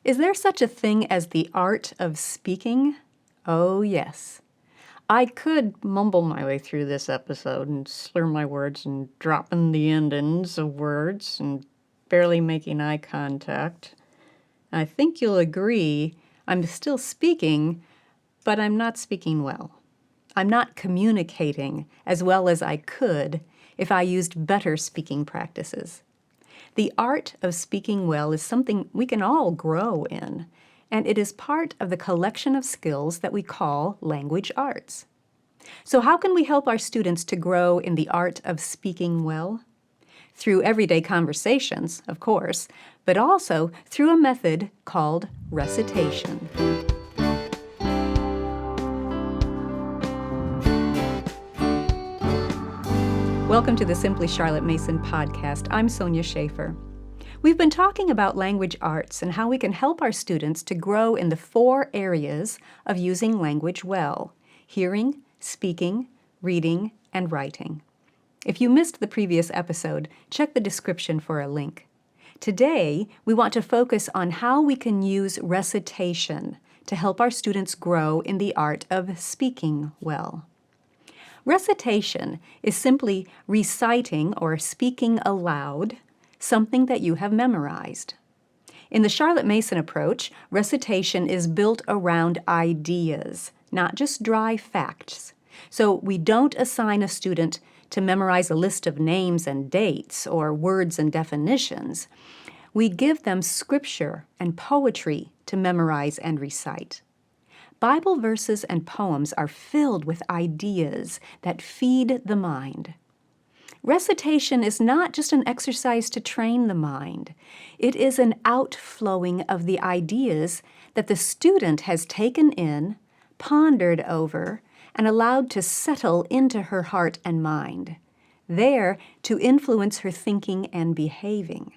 Is there such a thing as the art of speaking? Oh, yes. I could mumble my way through this episode and slur my words and drop in the endings of words and barely making eye contact. I think you'll agree I'm still speaking, but I'm not speaking well. I'm not communicating as well as I could if I used better speaking practices. The art of speaking well is something we can all grow in, and it is part of the collection of skills that we call language arts. So how can we help our students to grow in the art of speaking well? Through everyday conversations, of course, but also through a method called recitation. Welcome to the Simply Charlotte Mason podcast. I'm Sonia Schaefer. We've been talking about language arts and how we can help our students to grow in the 4 areas of using language well: hearing, speaking, reading, and writing. If you missed the previous episode, check the description for a link. Today, we want to focus on how we can use recitation to help our students grow in the art of speaking well. Recitation is simply reciting or speaking aloud something that you have memorized. In the Charlotte Mason approach, recitation is built around ideas, not just dry facts. So we don't assign a student to memorize a list of names and dates or words and definitions. We give them scripture and poetry to memorize and recite. Bible verses and poems are filled with ideas that feed the mind. Recitation is not just an exercise to train the mind. It is an outflowing of the ideas that the student has taken in, pondered over, and allowed to settle into her heart and mind, there to influence her thinking and behaving.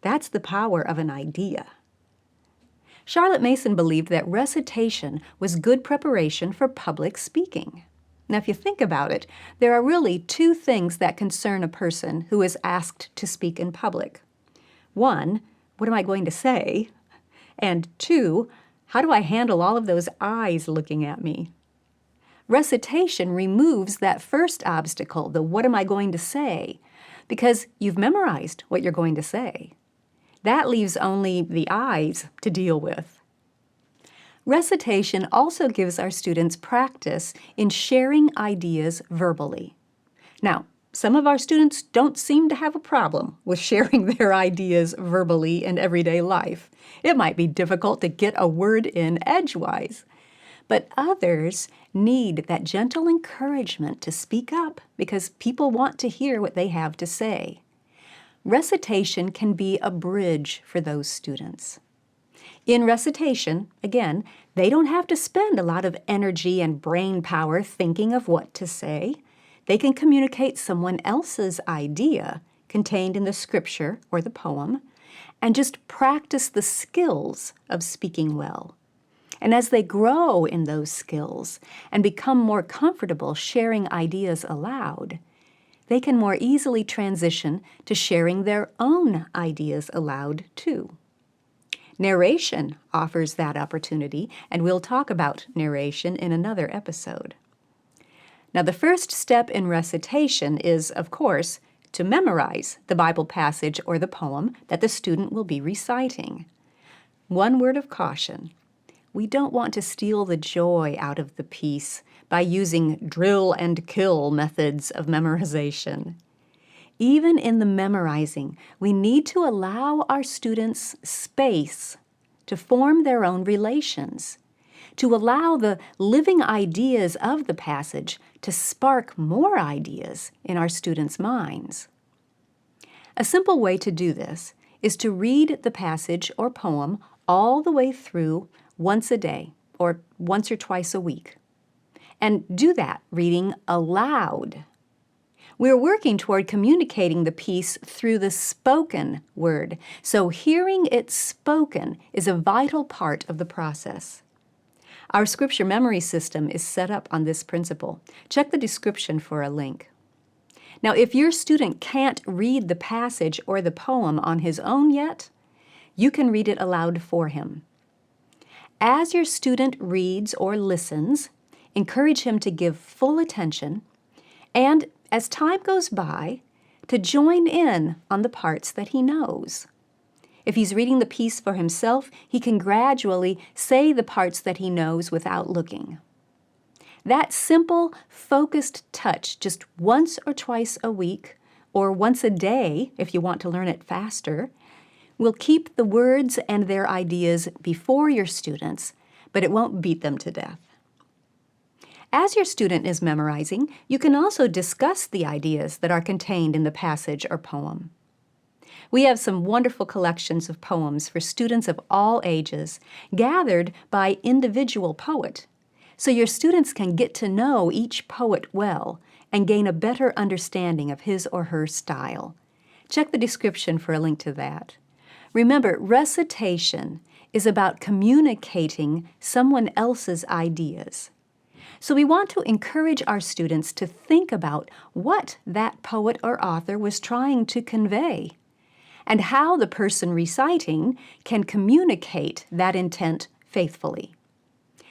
That's the power of an idea. Charlotte Mason believed that recitation was good preparation for public speaking. Now, if you think about it, there are really 2 things that concern a person who is asked to speak in public. 1, what am I going to say? And 2, how do I handle all of those eyes looking at me? Recitation removes that first obstacle, the what am I going to say, because you've memorized what you're going to say. That leaves only the eyes to deal with. Recitation also gives our students practice in sharing ideas verbally. Now, some of our students don't seem to have a problem with sharing their ideas verbally in everyday life. It might be difficult to get a word in edgewise, but others need that gentle encouragement to speak up because people want to hear what they have to say. Recitation can be a bridge for those students. In recitation, again, they don't have to spend a lot of energy and brain power thinking of what to say. They can communicate someone else's idea contained in the scripture or the poem and just practice the skills of speaking well. And as they grow in those skills and become more comfortable sharing ideas aloud, they can more easily transition to sharing their own ideas aloud, too. Narration offers that opportunity, and we'll talk about narration in another episode. Now, the first step in recitation is, of course, to memorize the Bible passage or the poem that the student will be reciting. One word of caution: we don't want to steal the joy out of the piece by using drill and kill methods of memorization. Even in the memorizing, we need to allow our students space to form their own relations, to allow the living ideas of the passage to spark more ideas in our students' minds. A simple way to do this is to read the passage or poem all the way through once a day or once or twice a week. And do that reading aloud. We're working toward communicating the piece through the spoken word, so hearing it spoken is a vital part of the process. Our scripture memory system is set up on this principle. Check the description for a link. Now, if your student can't read the passage or the poem on his own yet, you can read it aloud for him. As your student reads or listens, encourage him to give full attention, and as time goes by, to join in on the parts that he knows. If he's reading the piece for himself, he can gradually say the parts that he knows without looking. That simple, focused touch just once or twice a week, or once a day if you want to learn it faster, will keep the words and their ideas before your students, but it won't beat them to death. As your student is memorizing, you can also discuss the ideas that are contained in the passage or poem. We have some wonderful collections of poems for students of all ages, gathered by individual poet, so your students can get to know each poet well and gain a better understanding of his or her style. Check the description for a link to that. Remember, recitation is about communicating someone else's ideas. So we want to encourage our students to think about what that poet or author was trying to convey, and how the person reciting can communicate that intent faithfully.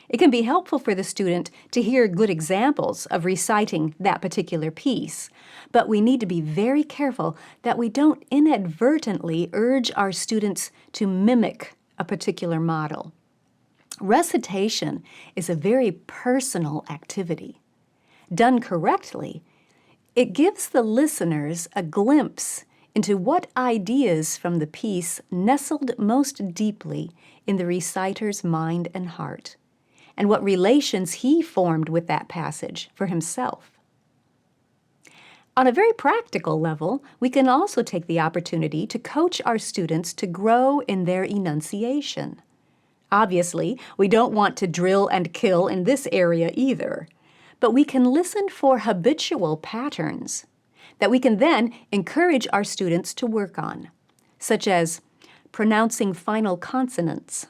It can be helpful for the student to hear good examples of reciting that particular piece, but we need to be very careful that we don't inadvertently urge our students to mimic a particular model. Recitation is a very personal activity. Done correctly, it gives the listeners a glimpse into what ideas from the piece nestled most deeply in the reciter's mind and heart, and what relations he formed with that passage for himself. On a very practical level, we can also take the opportunity to coach our students to grow in their enunciation. Obviously, we don't want to drill and kill in this area either, but we can listen for habitual patterns that we can then encourage our students to work on, such as pronouncing final consonants,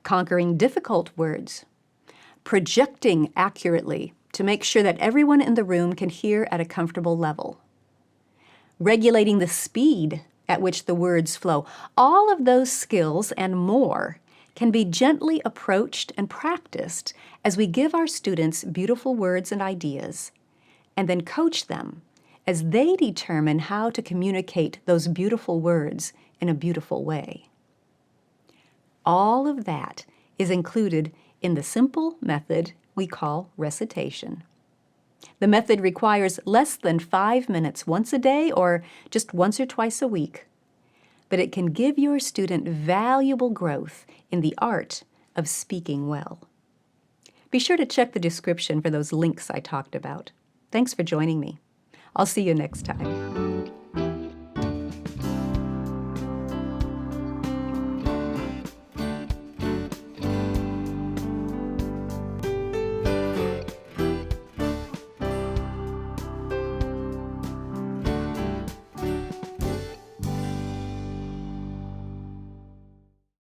conquering difficult words, projecting accurately to make sure that everyone in the room can hear at a comfortable level, regulating the speed at which the words flow. All of those skills and more can be gently approached and practiced as we give our students beautiful words and ideas, and then coach them as they determine how to communicate those beautiful words in a beautiful way. All of that is included in the simple method we call recitation. The method requires less than 5 minutes once a day or just once or twice a week, but it can give your student valuable growth in the art of speaking well. Be sure to check the description for those links I talked about. Thanks for joining me. I'll see you next time.